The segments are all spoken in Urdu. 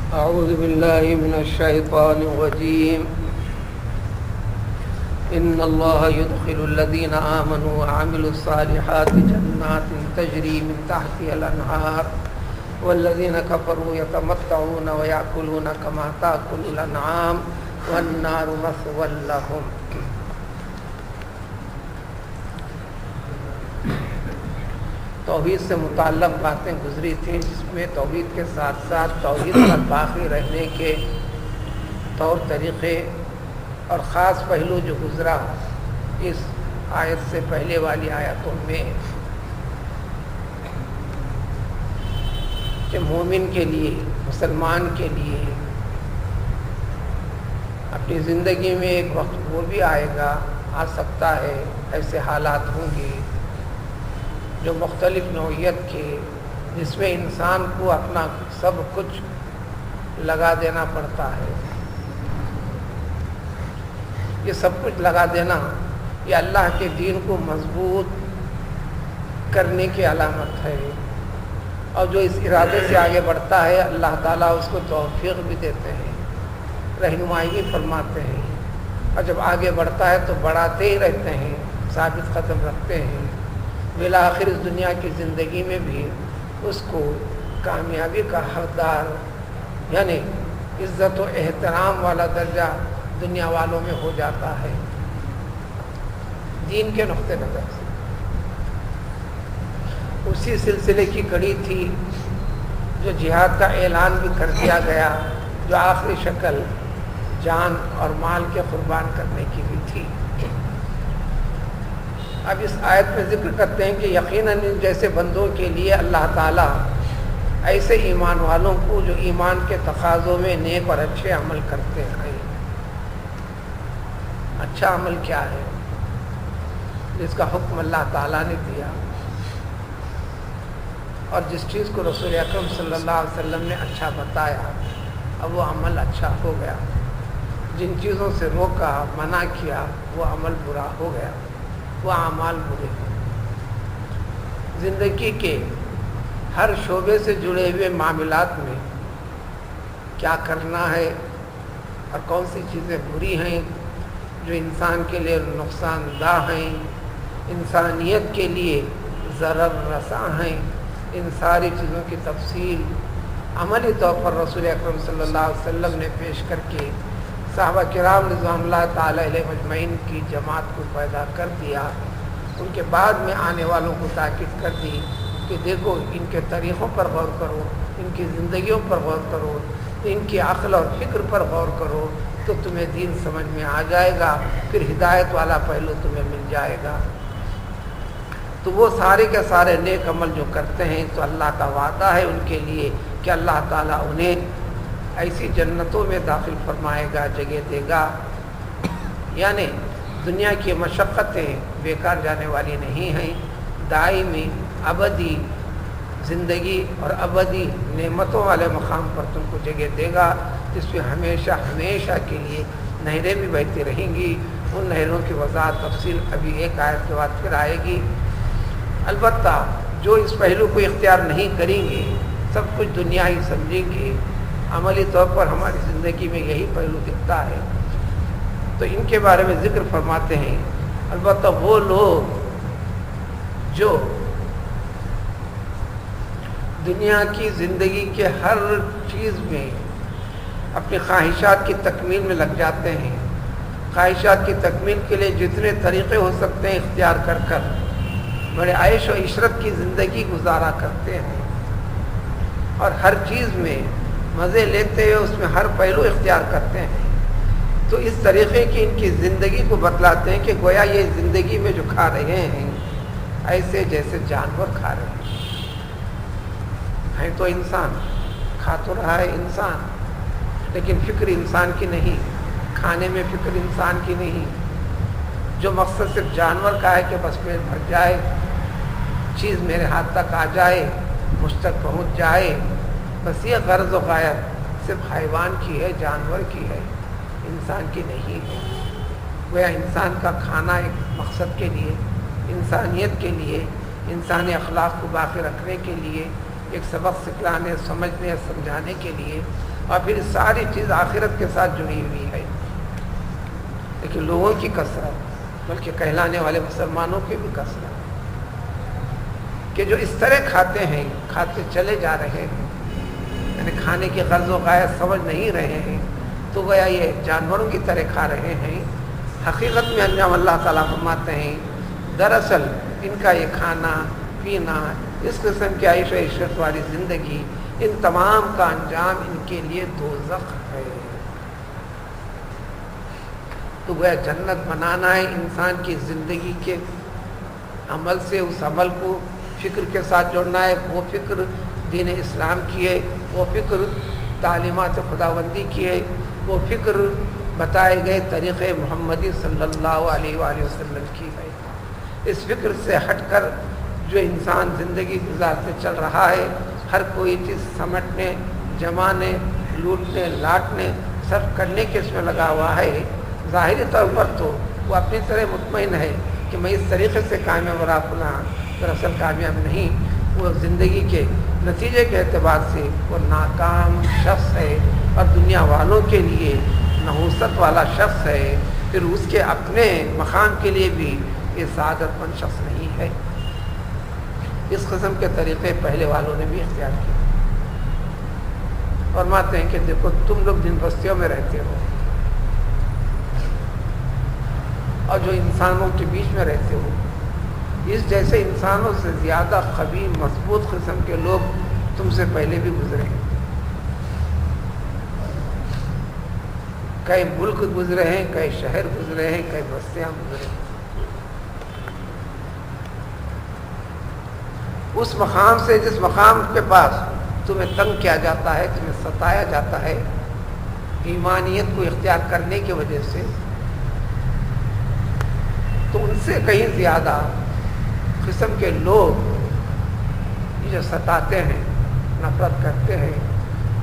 أعوذ بالله من الشيطان الرجيم. إن الله يدخل الذين آمنوا وعملوا الصالحات جنات تجري من تحتها الأنهار والذين كفروا يتمتعون ويأكلون كما تأكل الأنعام والنار مثوى لهم. توحید سے متعلق باتیں گزری تھیں، جس میں توحید کے ساتھ ساتھ توحید پر باقی رہنے کے طور طریقے اور خاص پہلو جو گزرا اس آیت سے پہلے والی آیتوں میں، کہ مومن کے لیے، مسلمان کے لیے اپنی زندگی میں ایک وقت وہ بھی آئے گا، آ سکتا ہے، ایسے حالات ہوں گے جو مختلف نوعیت کے، جس میں انسان کو اپنا سب کچھ لگا دینا پڑتا ہے. یہ سب کچھ لگا دینا یہ اللہ کے دین کو مضبوط کرنے کی علامت ہے، اور جو اس ارادے سے آگے بڑھتا ہے اللہ تعالیٰ اس کو توفیق بھی دیتے ہیں، رہنمائی بھی فرماتے ہیں، اور جب آگے بڑھتا ہے تو بڑھاتے ہی رہتے ہیں، ثابت قدم رکھتے ہیں. بالآخر اس دنیا کی زندگی میں بھی اس کو کامیابی کا حقدار، یعنی عزت و احترام والا درجہ دنیا والوں میں ہو جاتا ہے دین کے نقطہ نظر سے. اسی سلسلے کی کڑی تھی جو جہاد کا اعلان بھی کر دیا گیا، جو آخری شکل جان اور مال کے قربان کرنے کی بھی تھی. اب اس آیت میں ذکر کرتے ہیں کہ یقیناً ان جیسے بندوں کے لیے اللہ تعالیٰ ایسے ایمان والوں کو جو ایمان کے تقاضوں میں نیک اور اچھے عمل کرتے ہیں. اچھا عمل کیا ہے؟ جس کا حکم اللہ تعالیٰ نے دیا، اور جس چیز کو رسول اکرم صلی اللہ علیہ وسلم نے اچھا بتایا، اب وہ عمل اچھا ہو گیا. جن چیزوں سے روکا، منع کیا، وہ عمل برا ہو گیا، وہ اعمال برے ہیں. زندگی کے ہر شعبے سے جڑے ہوئے معاملات میں کیا کرنا ہے اور کون سی چیزیں بری ہیں جو انسان کے لیے نقصان دہ ہیں، انسانیت کے لیے ضرر رساں ہیں، ان ساری چیزوں کی تفصیل عملی طور پر رسول اکرم صلی اللہ علیہ وسلم نے پیش کر کے صحابہ کرام رضوان اللہ تعالی علیہ مجمعین کی جماعت کو پیدا کر دیا. ان کے بعد میں آنے والوں کو تاکید کر دی کہ دیکھو ان کے طریقوں پر غور کرو، ان کی زندگیوں پر غور کرو، ان کی عقل اور فکر پر غور کرو تو تمہیں دین سمجھ میں آ جائے گا، پھر ہدایت والا پہلو تمہیں مل جائے گا. تو وہ سارے کے سارے نیک عمل جو کرتے ہیں تو اللہ کا وعدہ ہے ان کے لیے کہ اللہ تعالیٰ انہیں ایسی جنتوں میں داخل فرمائے گا، جگہ دے گا. یعنی دنیا کی مشقتیں بیکار جانے والی نہیں ہیں، دائمی ابدی زندگی اور ابدی نعمتوں والے مقام پر تم کو جگہ دے گا، جس میں ہمیشہ ہمیشہ کے لیے نہریں بھی بہتی رہیں گی. ان نہروں کی وضاحت تفصیل ابھی ایک آیت کے بعد پھر آئے گی. البتہ جو اس پہلو کو اختیار نہیں کریں گے، سب کچھ دنیا ہی سمجھیں گے، عملی طور پر ہماری زندگی میں یہی پہلو دکھتا ہے، تو ان کے بارے میں ذکر فرماتے ہیں. البتہ وہ لوگ جو دنیا کی زندگی کے ہر چیز میں اپنی خواہشات کی تکمیل میں لگ جاتے ہیں، خواہشات کی تکمیل کے لیے جتنے طریقے ہو سکتے ہیں اختیار کر کر بڑے عیش و عشرت کی زندگی گزارا کرتے ہیں، اور ہر چیز میں مزے لیتے ہوئے اس میں ہر پہلو اختیار کرتے ہیں، تو اس طریقے کی ان کی زندگی کو بتلاتے ہیں کہ گویا یہ زندگی میں جو کھا رہے ہیں ایسے جیسے جانور کھا رہے ہیں. تو انسان کھا تو رہا ہے انسان، لیکن فکر انسان کی نہیں، کھانے میں فکر انسان کی نہیں. جو مقصد صرف جانور کا ہے کہ بس پیٹ بھر جائے، چیز میرے ہاتھ تک آ جائے، مجھ تک پہنچ جائے، بس یہ غرض و غایت صرف حیوان کی ہے، جانور کی ہے، انسان کی نہیں ہے. گویا انسان کا کھانا ایک مقصد کے لیے، انسانیت کے لیے، انسانی اخلاق کو باقی رکھنے کے لیے، ایک سبق سکھلانے، سمجھنے، سمجھانے کے لیے، اور پھر ساری چیز آخرت کے ساتھ جڑی ہوئی ہے۔ لیکن لوگوں کی کثرت، بلکہ کہلانے والے مسلمانوں کی بھی کثرت، کہ جو اس طرح کھاتے ہیں، کھاتے چلے جا رہے ہیں، یعنی کھانے کی غرض و غایت سمجھ نہیں رہے ہیں، تو گویا یہ جانوروں کی طرح کھا رہے ہیں۔ حقیقت میں انجام اللہ تعالیٰ فرماتے ہیں دراصل ان کا یہ کھانا پینا، اس قسم کی عیش و عشرت والی زندگی، ان تمام کا انجام ان کے لیے دوزخ ہے۔ تو گویا جنت بنانا ہے انسان کی زندگی کے عمل سے، اس عمل کو فکر کے ساتھ جوڑنا ہے، وہ فکر دین اسلام کی ہے، وہ فکر تعلیمات خداوندی کی ہے، وہ فکر بتائے گئے طریقے محمدی صلی اللہ علیہ وآلہ وسلم کی ہے۔ اس فکر سے ہٹ کر جو انسان زندگی گزارتے چل رہا ہے، ہر کوئی چیز سمٹنے، جمانے، لوٹنے، لاٹنے، صرف کرنے کے اس میں لگا ہوا ہے، ظاہری طور پر تو وہ اپنی طرح مطمئن ہے کہ میں اس طریقے سے کامیاب رہا پنا، دراصل کامیاب نہیں، وہ زندگی کے نتیجے کے اعتبار سے وہ ناکام شخص ہے، اور دنیا والوں کے لیے نحوست والا شخص ہے، پھر اس کے اپنے مقام کے لیے بھی یہ سعادت مند شخص نہیں ہے۔ اس قسم کے طریقے پہلے والوں نے بھی اختیار کیے۔ فرماتے ہیں کہ دیکھو تم لوگ جن بستیوں میں رہتے ہو اور جو انسانوں کے بیچ میں رہتے ہو، اس جیسے انسانوں سے زیادہ قوی مضبوط قسم کے لوگ تم سے پہلے بھی گزرے ہیں۔ کئی ملک گزرے ہیں، کئی شہر گزرے ہیں، کئی بستیاں گزرے ہیں۔ اس مقام سے جس مقام کے پاس تمہیں تنگ کیا جاتا ہے، تمہیں ستایا جاتا ہے ایمانیت کو اختیار کرنے کی وجہ سے، تو ان سے کہیں زیادہ قسم کے لوگ جو ستاتے ہیں، نفرت کرتے ہیں۔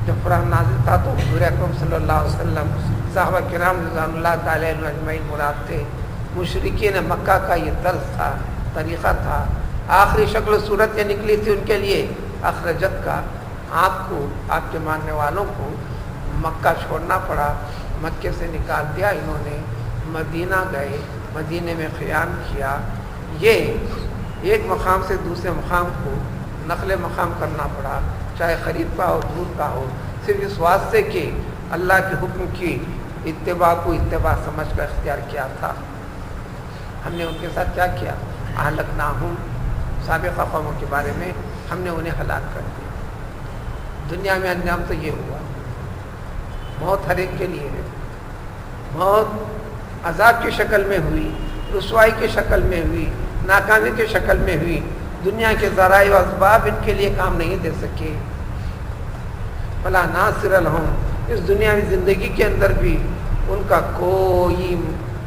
جب قرآن نازل تھا تو حضور اکرم صلی اللہ علیہ وسلم، صحابہ کرام رضوان اللہ تعالی عنہم اجمعین مراد تھے۔ مشرکین مکہ کا یہ طرز تھا، طریقہ تھا، آخری شکل و صورت یہ نکلی تھی ان کے لیے اخرجت کا۔ آپ کو، آپ کے ماننے والوں کو مکہ چھوڑنا پڑا، مکے سے نکال دیا انہوں نے، مدینہ گئے، مدینے میں قیام کیا۔ یہ ایک مقام سے دوسرے مقام کو نقل مقام کرنا پڑا، چاہے قریب کا ہو دور کا ہو، صرف اس واسطے کہ اللہ کے حکم کی اتباع کو اتباع سمجھ کر اختیار کیا تھا۔ ہم نے ان کے ساتھ کیا کیا؟ اہلکناہم، سابقہ قوموں کے بارے میں ہم نے انہیں ہلاک کر دیا۔ دنیا میں انجام تو یہ ہوا، موت ہر ایک کے لیے ہے، موت عذاب کی شکل میں ہوئی، رسوائی کی شکل میں ہوئی، ناکامی کی شکل میں ہوئی۔ دنیا کے ذرائع و اسباب ان کے لیے کام نہیں دے سکے۔ فلا ناصر لہم، اس دنیاوی زندگی کے اندر بھی ان کا کوئی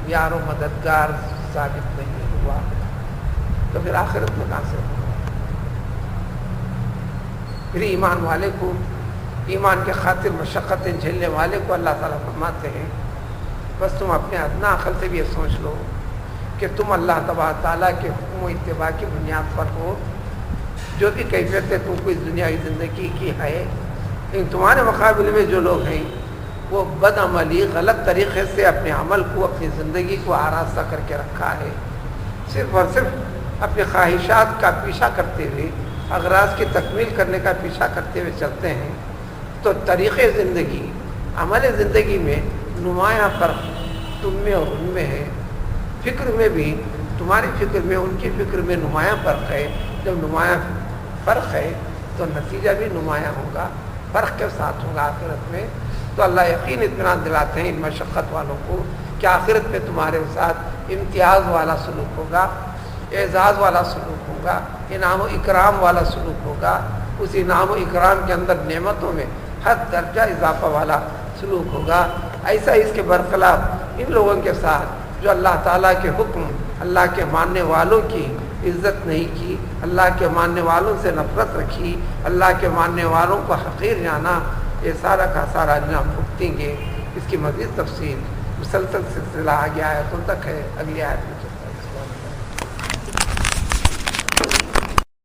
یار و مددگار ثابت نہیں ہوا، تو پھر آخرت میں کہاں سے ہوگا؟ پھر ایمان والے کو، ایمان کے خاطر مشقتیں جھیلنے والے کو اللہ تعالیٰ فرماتے ہیں بس تم اپنے ادنا عقل سے بھی یہ سوچ لو کہ تم اللہ تبارک تعالیٰ کے حکم و اتباع کی بنیاد پر ہو، جو بھی کیفیت تم کو اس دنیاوی زندگی کی ہے، لیکن تمہارے مقابلے میں جو لوگ ہیں وہ بد عملی، غلط طریقے سے اپنے عمل کو، اپنی زندگی کو آراستہ کر کے رکھا ہے، صرف اور صرف اپنے خواہشات کا پیچھا کرتے ہوئے، اغراض کی تکمیل کرنے کا پیچھا کرتے ہوئے چلتے ہیں۔ تو طریقے زندگی، عمل زندگی میں نمایاں فرق تم میں اور ان میں ہے۔ فکر میں بھی تمہاری فکر میں ان کی فکر میں نمایاں فرق ہے۔ جب نمایاں فرق ہے تو نتیجہ بھی نمایاں ہوگا، فرق کے ساتھ ہوگا آخرت میں۔ تو اللہ یقین اطمینان دلاتے ہیں ان مشقت والوں کو کہ آخرت میں تمہارے ساتھ امتیاز والا سلوک ہوگا، اعزاز والا سلوک ہوگا، انعام و اکرام والا سلوک ہوگا۔ اس انعام و اکرام کے اندر نعمتوں میں ہر درجہ اضافہ والا سلوک ہوگا۔ ایسا اس کے برخلاف ان لوگوں کے ساتھ جو اللہ تعالیٰ کے حکم، اللہ کے ماننے والوں کی عزت نہیں کی، اللہ کے ماننے والوں سے نفرت رکھی، اللہ کے ماننے والوں کو حقیر جانا، یہ سارا کا سارا انجام بھگتیں گے۔ اس کی مزید تفصیل مسلسل سلسلہ آگے آیتوں تک ہے، اگلی آیت میں